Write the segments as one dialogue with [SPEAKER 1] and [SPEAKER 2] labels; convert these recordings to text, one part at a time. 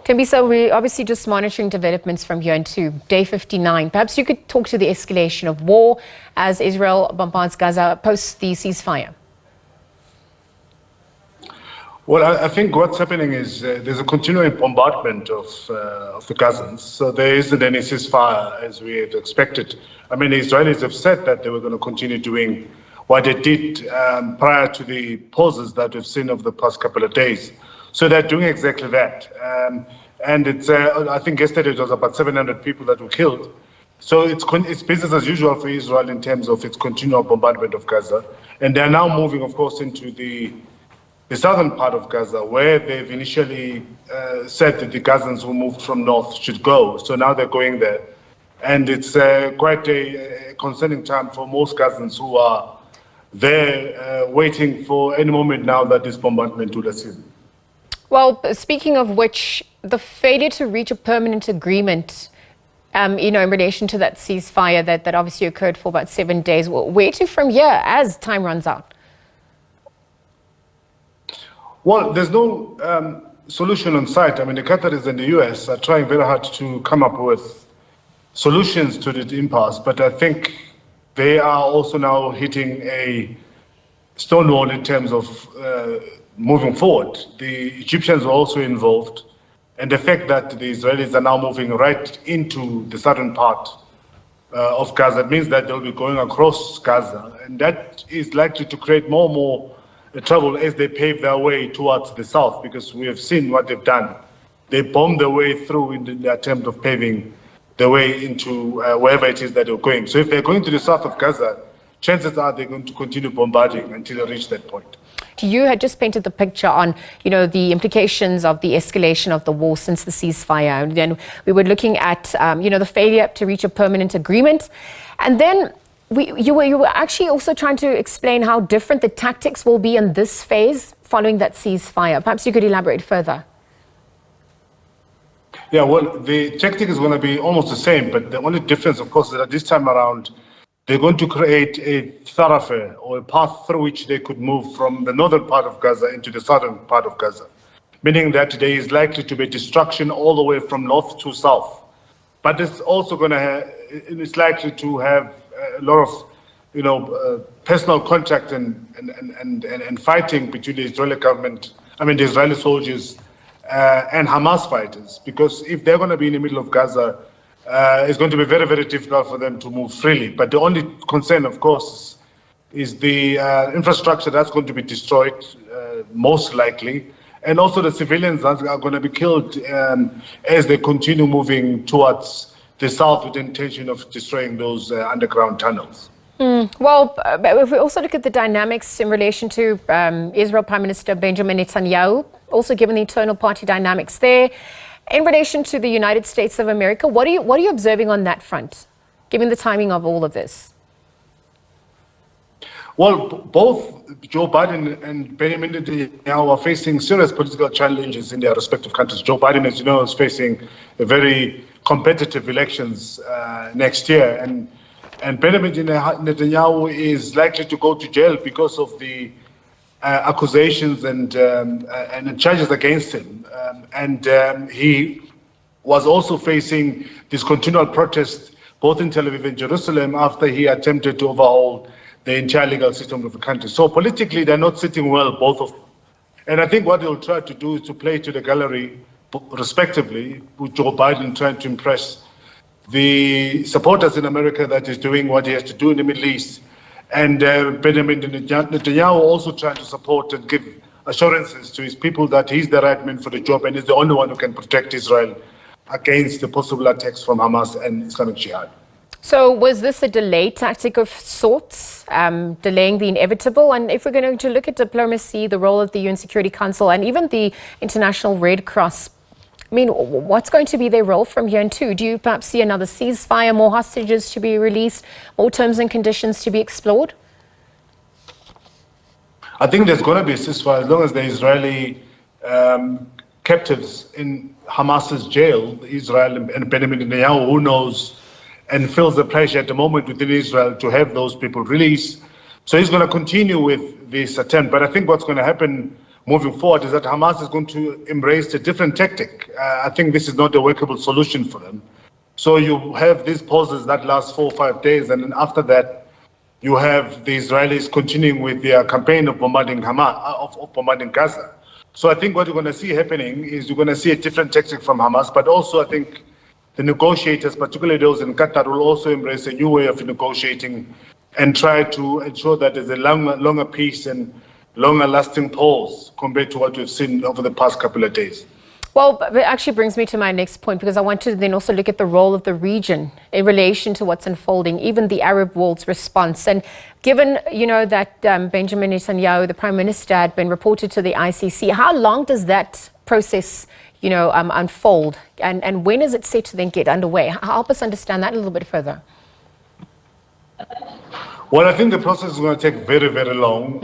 [SPEAKER 1] Thembisa, we're obviously just monitoring developments from here into day 59. Perhaps you could talk to the escalation of war as Israel bombards Gaza post the ceasefire.
[SPEAKER 2] Well, I think what's happening is there's a continuing bombardment of the Gazans. So there isn't any ceasefire as we had expected. I mean, the Israelis have said that they were going to continue doing what they did prior to the pauses that we've seen over the past couple of days. So they're doing exactly that. And it's, I think yesterday it was about 700 people that were killed. So it's business as usual for Israel in terms of its continual bombardment of Gaza. And they're now moving, of course, into the southern part of Gaza, where they've initially said that the Gazans who moved from north should go. So now they're going there. And it's quite a concerning time for most Gazans who are there waiting for any moment now that this bombardment will assume.
[SPEAKER 1] Well, speaking of which, the failure to reach a permanent agreement, in relation to that ceasefire that obviously occurred for about 7 days, where to from here as time runs out?
[SPEAKER 2] Well, there's no solution on site. I mean, the Qataris and the US are trying very hard to come up with solutions to the impasse, but I think they are also now hitting a stone wall in terms of moving forward. The Egyptians were also involved, and the fact that the Israelis are now moving right into the southern part of Gaza means that they'll be going across Gaza, and that is likely to create more and more trouble as they pave their way towards the south, because we have seen what they've done. They bombed their way through in the attempt of paving their way into wherever it is that they're going. So if they're going to the south of Gaza, chances are they're going to continue bombarding until they reach that point.
[SPEAKER 1] You had just painted the picture on, the implications of the escalation of the war since the ceasefire. And then we were looking at, the failure to reach a permanent agreement. And then you were actually also trying to explain how different the tactics will be in this phase following that ceasefire. Perhaps you could elaborate further.
[SPEAKER 2] Yeah, well, the tactic is going to be almost the same, but the only difference, of course, is that this time around, they're going to create a thoroughfare or a path through which they could move from the northern part of Gaza into the southern part of Gaza, meaning that there is likely to be destruction all the way from north to south. But it's also going to it's likely to have a lot of, personal contact and fighting between the Israeli government, the Israeli soldiers and Hamas fighters, because if they're going to be in the middle of Gaza, it's going to be very, very difficult for them to move freely. But the only concern, of course, is the infrastructure that's going to be destroyed, most likely, and also the civilians are going to be killed as they continue moving towards the south with the intention of destroying those underground tunnels.
[SPEAKER 1] Well, if we also look at the dynamics in relation to Israel Prime Minister Benjamin Netanyahu, also given the internal party dynamics there, in relation to the United States of America, what are you observing on that front, given the timing of all of this?
[SPEAKER 2] Well, both Joe Biden and Benjamin Netanyahu are facing serious political challenges in their respective countries. Joe Biden, as you know, is facing a very competitive elections next year, and Benjamin Netanyahu is likely to go to jail because of the accusations and charges against him. He was also facing this continual protest both in Tel Aviv and Jerusalem after he attempted to overhaul the entire legal system of the country. So politically, they're not sitting well, both of them. And I think what they'll try to do is to play to the gallery, respectively, with Joe Biden trying to impress the supporters in America that is doing what he has to do in the Middle East. And Benjamin Netanyahu also trying to support and give assurances to his people that he's the right man for the job and is the only one who can protect Israel against the possible attacks from Hamas and Islamic Jihad.
[SPEAKER 1] So was this a delay tactic of sorts, delaying the inevitable? And if we're going to look at diplomacy, the role of the UN Security Council and even the International Red Cross, what's going to be their role from here on too? Do you perhaps see another ceasefire, more hostages to be released, more terms and conditions to be explored?
[SPEAKER 2] I think there's going to be a ceasefire as long as the Israeli captives in Hamas's jail, Israel and Benjamin Netanyahu, who knows and feels the pressure at the moment within Israel to have those people released. So he's going to continue with this attempt. But I think what's going to happen moving forward is that Hamas is going to embrace a different tactic. I think this is not a workable solution for them. So you have these pauses that last 4 or 5 days, and then after that, you have the Israelis continuing with their campaign of bombarding of bombarding Gaza. So I think what you're going to see happening is you're going to see a different tactic from Hamas, but also I think the negotiators, particularly those in Qatar, will also embrace a new way of negotiating and try to ensure that there's a longer peace and longer lasting pause compared to what we've seen over the past couple of days.
[SPEAKER 1] Well, it actually brings me to my next point, because I want to then also look at the role of the region in relation to what's unfolding, even the Arab world's response. And given, that Benjamin Netanyahu, the Prime Minister, had been reported to the ICC, how long does that process, unfold? And when is it set to then get underway? Help us understand that a little bit further.
[SPEAKER 2] Well, I think the process is going to take very, very long.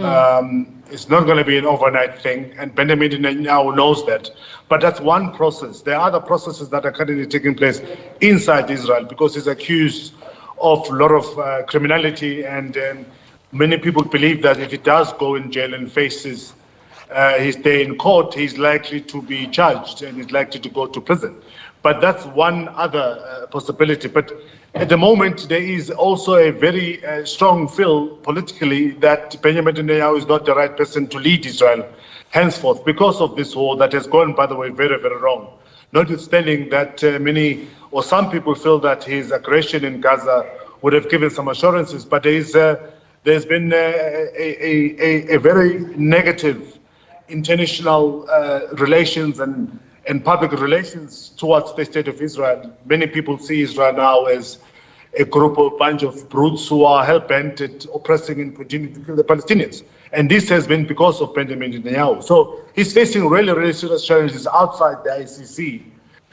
[SPEAKER 2] It's not going to be an overnight thing, and Benjamin Netanyahu knows that. But that's one process. There are other processes that are currently taking place inside Israel, because he's accused of a lot of criminality, and many people believe that if he does go in jail and faces his day in court, he's likely to be charged and he's likely to go to prison. But that's one other possibility. But at the moment, there is also a very strong feel politically that Benjamin Netanyahu is not the right person to lead Israel henceforth, because of this war that has gone, by the way, very, very wrong. Notwithstanding that many or some people feel that his aggression in Gaza would have given some assurances, but there's been a very negative international relations and public relations towards the state of Israel. Many people see Israel now as a bunch of brutes who are hell-bent at oppressing and continuing to kill the Palestinians. And this has been because of Benjamin Netanyahu. So he's facing really, really serious challenges outside the ICC.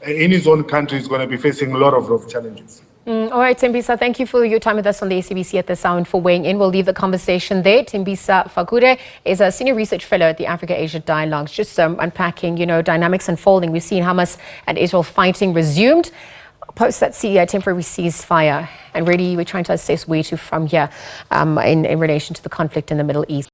[SPEAKER 2] In his own country, he's going to be facing a lot of challenges.
[SPEAKER 1] All right, Thembisa, thank you for your time with us on the SABC at this hour and for weighing in. We'll leave the conversation there. Thembisa Fakude is a senior research fellow at the Africa-Asia Dialogues, just unpacking, dynamics unfolding. We've seen Hamas and Israel fighting resumed post that temporary ceasefire. And really, we're trying to assess where to from here in relation to the conflict in the Middle East.